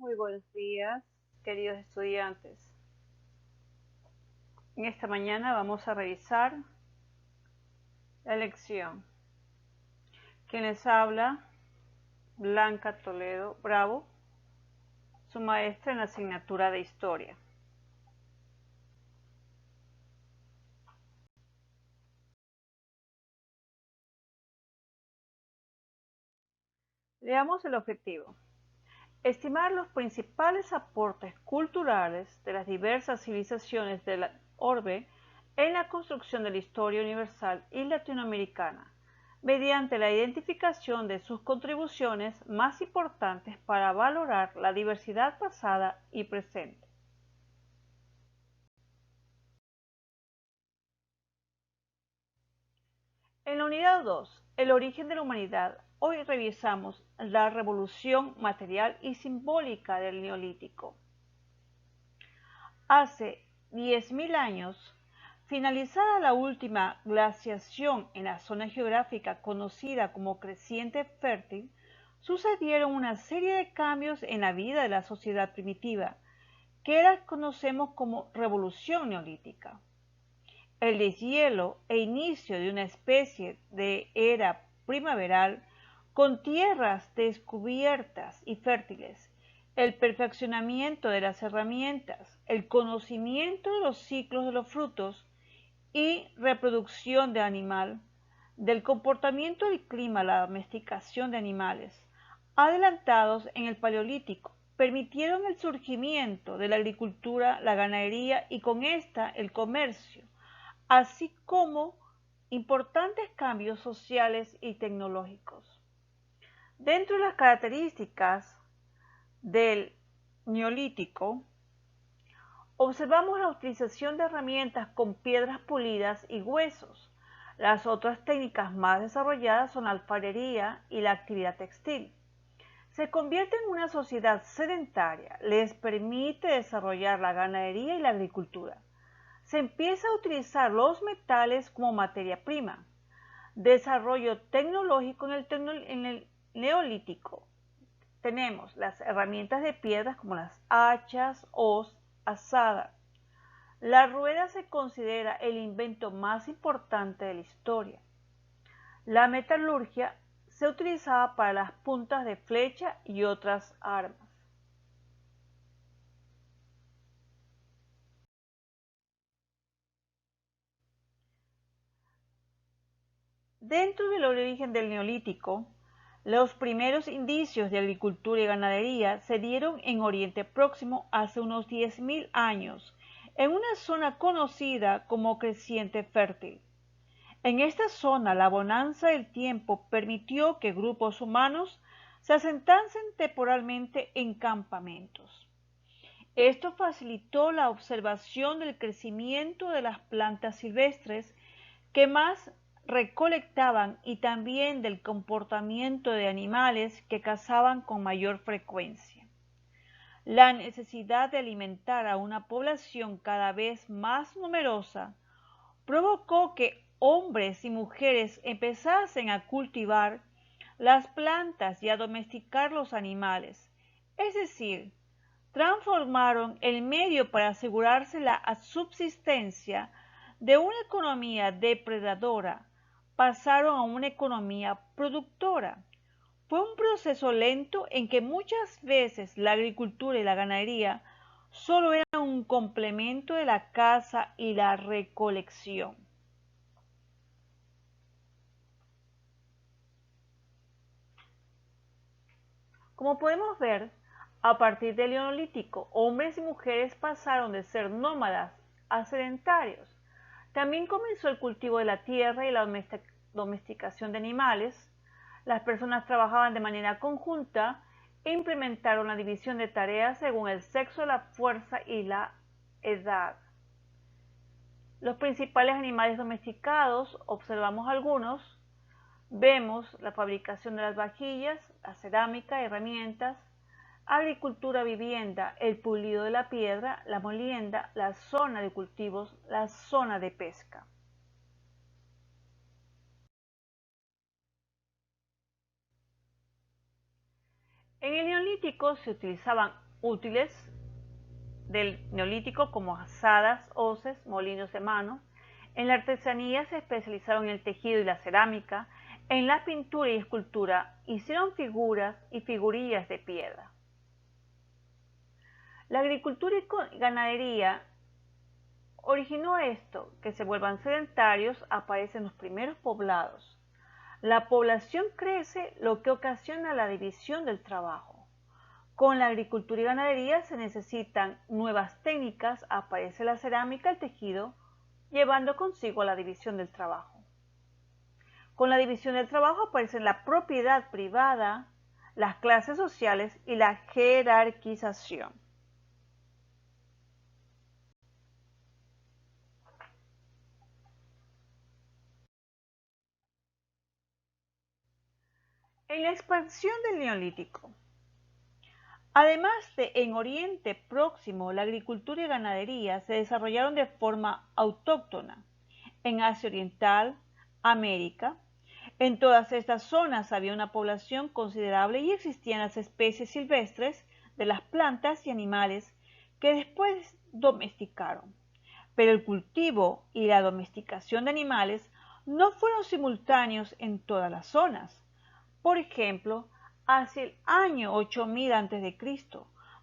Muy buenos días, queridos estudiantes. En esta mañana vamos a revisar la lección. Quien les habla, Blanca Toledo Bravo, su maestra en la asignatura de Historia. Leamos el objetivo. Estimar los principales aportes culturales de las diversas civilizaciones de la orbe en la construcción de la historia universal y latinoamericana, mediante la identificación de sus contribuciones más importantes para valorar la diversidad pasada y presente. En la unidad 2, el origen de la humanidad, hoy revisamos la revolución material y simbólica del Neolítico. Hace 10.000 años, finalizada la última glaciación en la zona geográfica conocida como Creciente Fértil, sucedieron una serie de cambios en la vida de la sociedad primitiva, que ahora conocemos como Revolución Neolítica. El deshielo e inicio de una especie de era primaveral con tierras descubiertas y fértiles, el perfeccionamiento de las herramientas, el conocimiento de los ciclos de los frutos y reproducción de animal, del comportamiento del clima a la domesticación de animales, adelantados en el Paleolítico, permitieron el surgimiento de la agricultura, la ganadería y con esta el comercio, así como importantes cambios sociales y tecnológicos. Dentro de las características del Neolítico, observamos la utilización de herramientas con piedras pulidas y huesos. Las otras técnicas más desarrolladas son la alfarería y la actividad textil. Se convierte en una sociedad sedentaria, les permite desarrollar la ganadería y la agricultura. Se empieza a utilizar los metales como materia prima. Desarrollo tecnológico en el Neolítico. Tenemos las herramientas de piedras como las hachas, hoz, azada. La rueda se considera el invento más importante de la historia. La metalurgia se utilizaba para las puntas de flecha y otras armas. Dentro del origen del Neolítico, los primeros indicios de agricultura y ganadería se dieron en Oriente Próximo hace unos 10.000 años, en una zona conocida como Creciente Fértil. En esta zona la bonanza del tiempo permitió que grupos humanos se asentasen temporalmente en campamentos. Esto facilitó la observación del crecimiento de las plantas silvestres que más recolectaban y también del comportamiento de animales que cazaban con mayor frecuencia. La necesidad de alimentar a una población cada vez más numerosa provocó que hombres y mujeres empezasen a cultivar las plantas y a domesticar los animales, es decir, transformaron el medio para asegurarse la subsistencia de una economía depredadora, pasaron a una economía productora. Fue un proceso lento en que muchas veces la agricultura y la ganadería solo eran un complemento de la caza y la recolección. Como podemos ver, a partir del Neolítico, hombres y mujeres pasaron de ser nómadas a sedentarios. También comenzó el cultivo de la tierra y la domesticación de animales. Las personas trabajaban de manera conjunta e implementaron la división de tareas según el sexo, la fuerza y la edad. Los principales animales domesticados, observamos algunos, vemos la fabricación de las vajillas, la cerámica, herramientas, agricultura, vivienda, el pulido de la piedra, la molienda, la zona de cultivos, la zona de pesca. En el Neolítico se utilizaban útiles del Neolítico como azadas, hoces, molinos de mano. En la artesanía se especializaron en el tejido y la cerámica. En la pintura y escultura hicieron figuras y figurillas de piedra. La agricultura y ganadería originó esto, que se vuelvan sedentarios, aparecen los primeros poblados. La población crece, lo que ocasiona la división del trabajo. Con la agricultura y ganadería se necesitan nuevas técnicas, aparece la cerámica, el tejido, llevando consigo la división del trabajo. Con la división del trabajo aparecen la propiedad privada, las clases sociales y la jerarquización. En la expansión del Neolítico, además de en Oriente Próximo, la agricultura y ganadería se desarrollaron de forma autóctona. En Asia Oriental, América, en todas estas zonas había una población considerable y existían las especies silvestres de las plantas y animales que después domesticaron. Pero el cultivo y la domesticación de animales no fueron simultáneos en todas las zonas. Por ejemplo, hacia el año 8000 a.C.,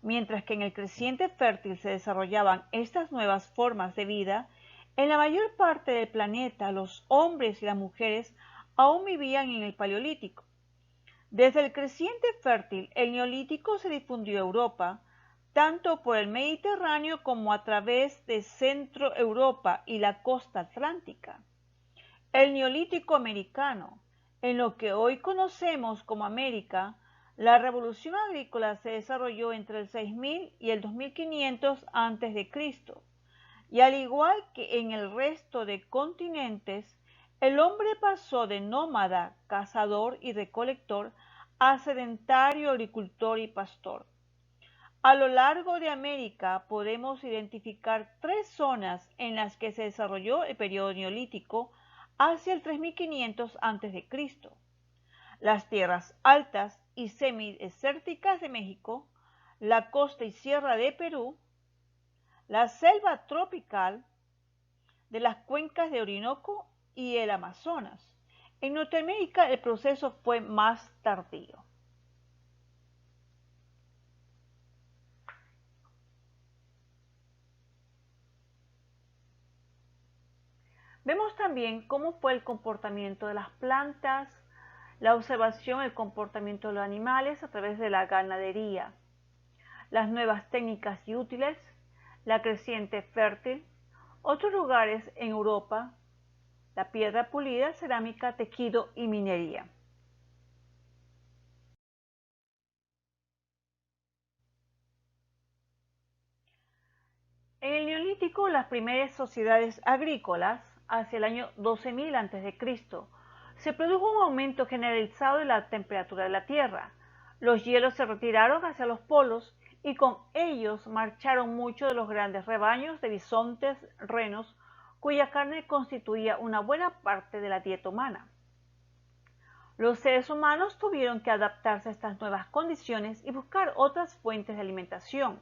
mientras que en el creciente fértil se desarrollaban estas nuevas formas de vida, en la mayor parte del planeta los hombres y las mujeres aún vivían en el Paleolítico. Desde el creciente fértil, el Neolítico se difundió a Europa, tanto por el Mediterráneo como a través de Centro Europa y la costa atlántica. El Neolítico americano, en lo que hoy conocemos como América, la revolución agrícola se desarrolló entre el 6000 y el 2500 a.C., y al igual que en el resto de continentes, el hombre pasó de nómada, cazador y recolector a sedentario, agricultor y pastor. A lo largo de América podemos identificar tres zonas en las que se desarrolló el periodo neolítico hacia el 3500 a.C.: las tierras altas y semidesérticas de México, la costa y sierra de Perú, la selva tropical de las cuencas de Orinoco y el Amazonas. En Norteamérica el proceso fue más tardío. Vemos también cómo fue el comportamiento de las plantas, la observación del comportamiento de los animales a través de la ganadería, las nuevas técnicas y útiles, la creciente fértil, otros lugares en Europa, la piedra pulida, cerámica, tejido y minería. En el Neolítico, las primeras sociedades agrícolas, hacia el año 12000 a.C., se produjo un aumento generalizado de la temperatura de la Tierra. Los hielos se retiraron hacia los polos y con ellos marcharon muchos de los grandes rebaños de bisontes, renos, cuya carne constituía una buena parte de la dieta humana. Los seres humanos tuvieron que adaptarse a estas nuevas condiciones y buscar otras fuentes de alimentación.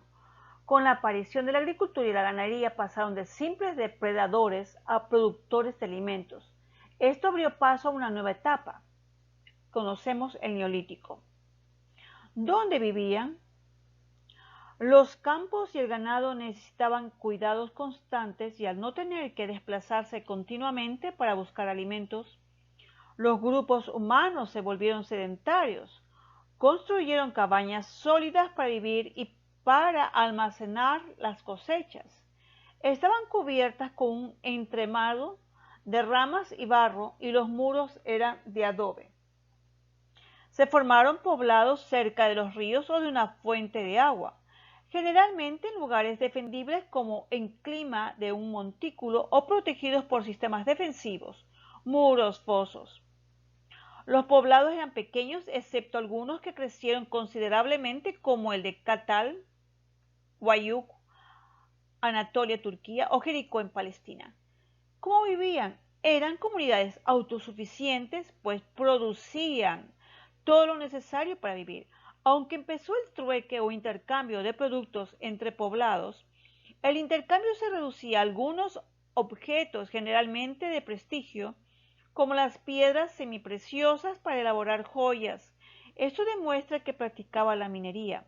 Con la aparición de la agricultura y la ganadería pasaron de simples depredadores a productores de alimentos. Esto abrió paso a una nueva etapa. Conocemos el Neolítico. ¿Dónde vivían? Los campos y el ganado necesitaban cuidados constantes y al no tener que desplazarse continuamente para buscar alimentos, los grupos humanos se volvieron sedentarios. Construyeron cabañas sólidas para vivir y para almacenar las cosechas. Estaban cubiertas con un entremado de ramas y barro y los muros eran de adobe. Se formaron poblados cerca de los ríos o de una fuente de agua, generalmente en lugares defendibles como en clima de un montículo o protegidos por sistemas defensivos, muros, fosos. Los poblados eran pequeños, excepto algunos que crecieron considerablemente, como el de Catal, Guayuk, Anatolia, Turquía o Jericó en Palestina. ¿Cómo vivían? Eran comunidades autosuficientes, pues producían todo lo necesario para vivir. Aunque empezó el trueque o intercambio de productos entre poblados, el intercambio se reducía a algunos objetos generalmente de prestigio, como las piedras semipreciosas para elaborar joyas. Esto demuestra que practicaba la minería.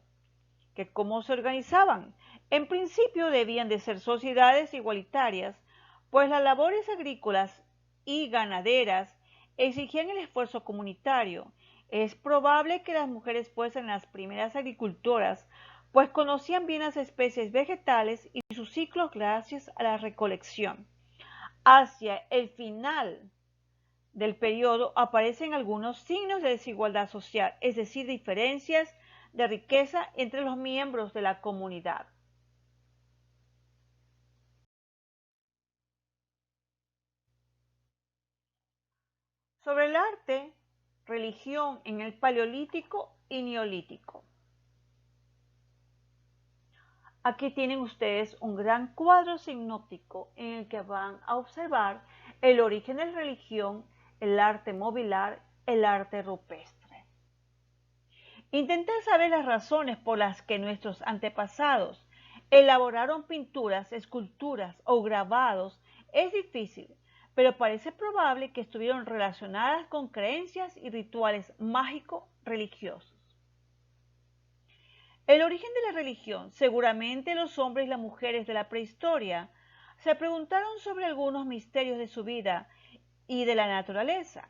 Que cómo se organizaban. En principio debían de ser sociedades igualitarias, pues las labores agrícolas y ganaderas exigían el esfuerzo comunitario. Es probable que las mujeres fuesen las primeras agricultoras, pues conocían bien las especies vegetales y sus ciclos gracias a la recolección. Hacia el final del periodo aparecen algunos signos de desigualdad social, es decir, diferencias de riqueza entre los miembros de la comunidad. Sobre el arte, religión en el Paleolítico y Neolítico. Aquí tienen ustedes un gran cuadro sinóptico en el que van a observar el origen de la religión, el arte mobiliar, el arte rupestre. Intentar saber las razones por las que nuestros antepasados elaboraron pinturas, esculturas o grabados es difícil, pero parece probable que estuvieron relacionadas con creencias y rituales mágico-religiosos. El origen de la religión. Seguramente los hombres y las mujeres de la prehistoria se preguntaron sobre algunos misterios de su vida y de la naturaleza.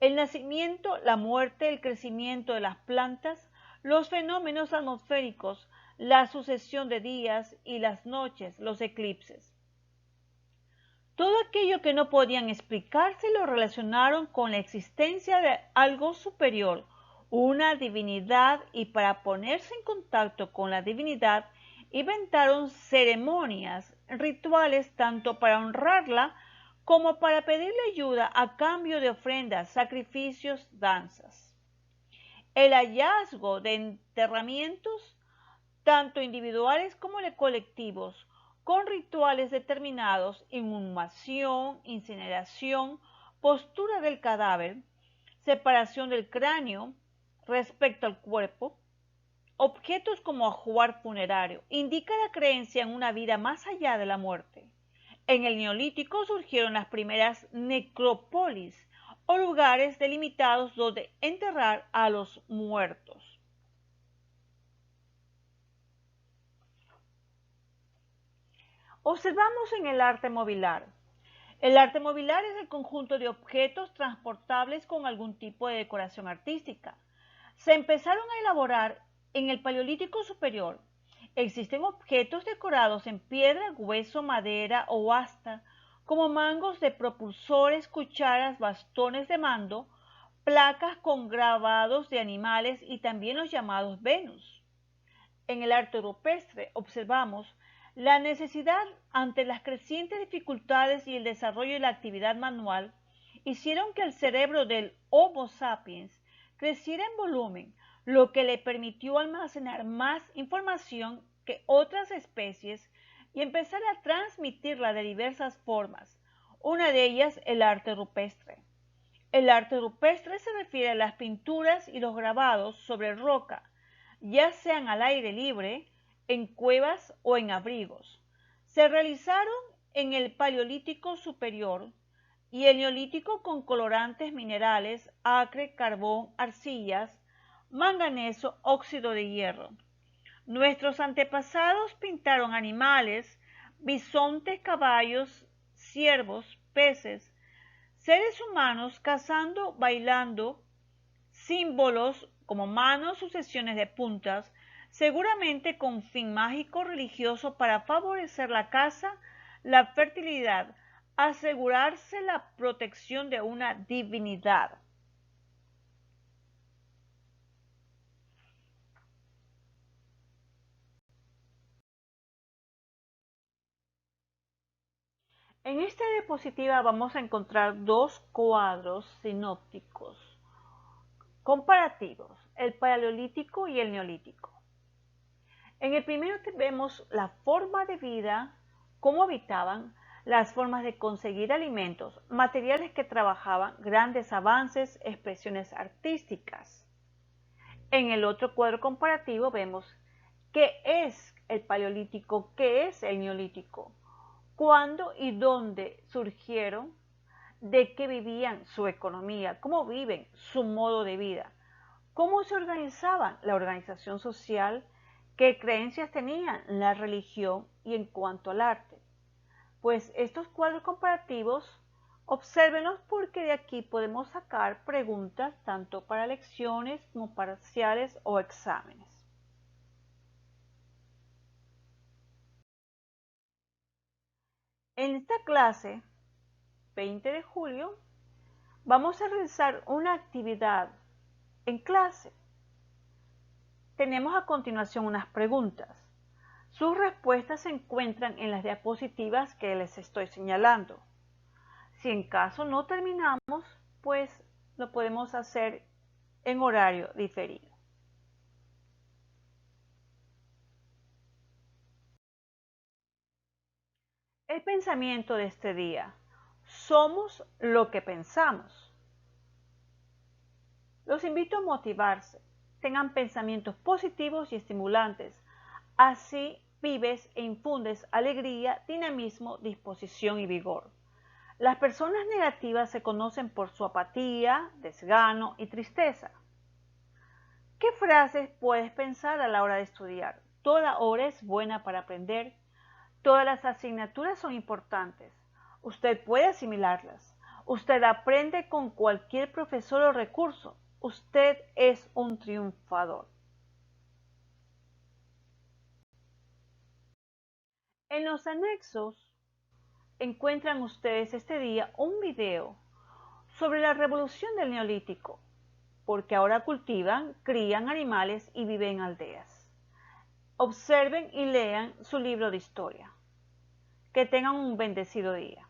El nacimiento, la muerte, el crecimiento de las plantas, los fenómenos atmosféricos, la sucesión de días y las noches, los eclipses. Todo aquello que no podían explicarse lo relacionaron con la existencia de algo superior, una divinidad, y para ponerse en contacto con la divinidad inventaron ceremonias, rituales tanto para honrarla como para pedirle ayuda a cambio de ofrendas, sacrificios, danzas. El hallazgo de enterramientos, tanto individuales como de colectivos, con rituales determinados, inhumación, incineración, postura del cadáver, separación del cráneo respecto al cuerpo, objetos como ajuar funerario, indica la creencia en una vida más allá de la muerte. En el Neolítico surgieron las primeras necrópolis o lugares delimitados donde enterrar a los muertos. Observamos en el arte mobiliar. El arte mobiliar es el conjunto de objetos transportables con algún tipo de decoración artística. Se empezaron a elaborar en el Paleolítico Superior. Existen objetos decorados en piedra, hueso, madera o asta, como mangos de propulsores, cucharas, bastones de mando, placas con grabados de animales y también los llamados Venus. En el arte rupestre observamos la necesidad ante las crecientes dificultades y el desarrollo de la actividad manual hicieron que el cerebro del Homo sapiens creciera en volumen, lo que le permitió almacenar más información que otras especies y empezar a transmitirla de diversas formas. Una de ellas, el arte rupestre. El arte rupestre se refiere a las pinturas y los grabados sobre roca, ya sean al aire libre, en cuevas o en abrigos. Se realizaron en el Paleolítico Superior y el Neolítico con colorantes minerales, acre, carbón, arcillas, manganeso, óxido de hierro. Nuestros antepasados pintaron animales, bisontes, caballos, ciervos, peces, seres humanos cazando, bailando, símbolos como manos, sucesiones de puntas, seguramente con fin mágico religioso para favorecer la caza, la fertilidad, asegurarse la protección de una divinidad. En esta diapositiva vamos a encontrar dos cuadros sinópticos comparativos, el paleolítico y el neolítico. En el primero vemos la forma de vida, cómo habitaban, las formas de conseguir alimentos, materiales que trabajaban, grandes avances, expresiones artísticas. En el otro cuadro comparativo vemos qué es el paleolítico, qué es el neolítico, cuándo y dónde surgieron, de qué vivían, su economía, cómo viven, su modo de vida, cómo se organizaban, la organización social, qué creencias tenían, la religión y en cuanto al arte. Pues estos cuadros comparativos, obsérvenlos porque de aquí podemos sacar preguntas tanto para lecciones como parciales o exámenes. En esta clase, 20 de julio, vamos a realizar una actividad en clase. Tenemos a continuación unas preguntas. Sus respuestas se encuentran en las diapositivas que les estoy señalando. Si en caso no terminamos, pues lo podemos hacer en horario diferido. El pensamiento de este día. Somos lo que pensamos. Los invito a motivarse. Tengan pensamientos positivos y estimulantes. Así vives e infundes alegría, dinamismo, disposición y vigor. Las personas negativas se conocen por su apatía, desgano y tristeza. ¿Qué frases puedes pensar a la hora de estudiar? Toda hora es buena para aprender. Todas las asignaturas son importantes. Usted puede asimilarlas. Usted aprende con cualquier profesor o recurso. Usted es un triunfador. En los anexos encuentran ustedes este día un video sobre la revolución del Neolítico, porque ahora cultivan, crían animales y viven en aldeas. Observen y lean su libro de historia. Que tengan un bendecido día.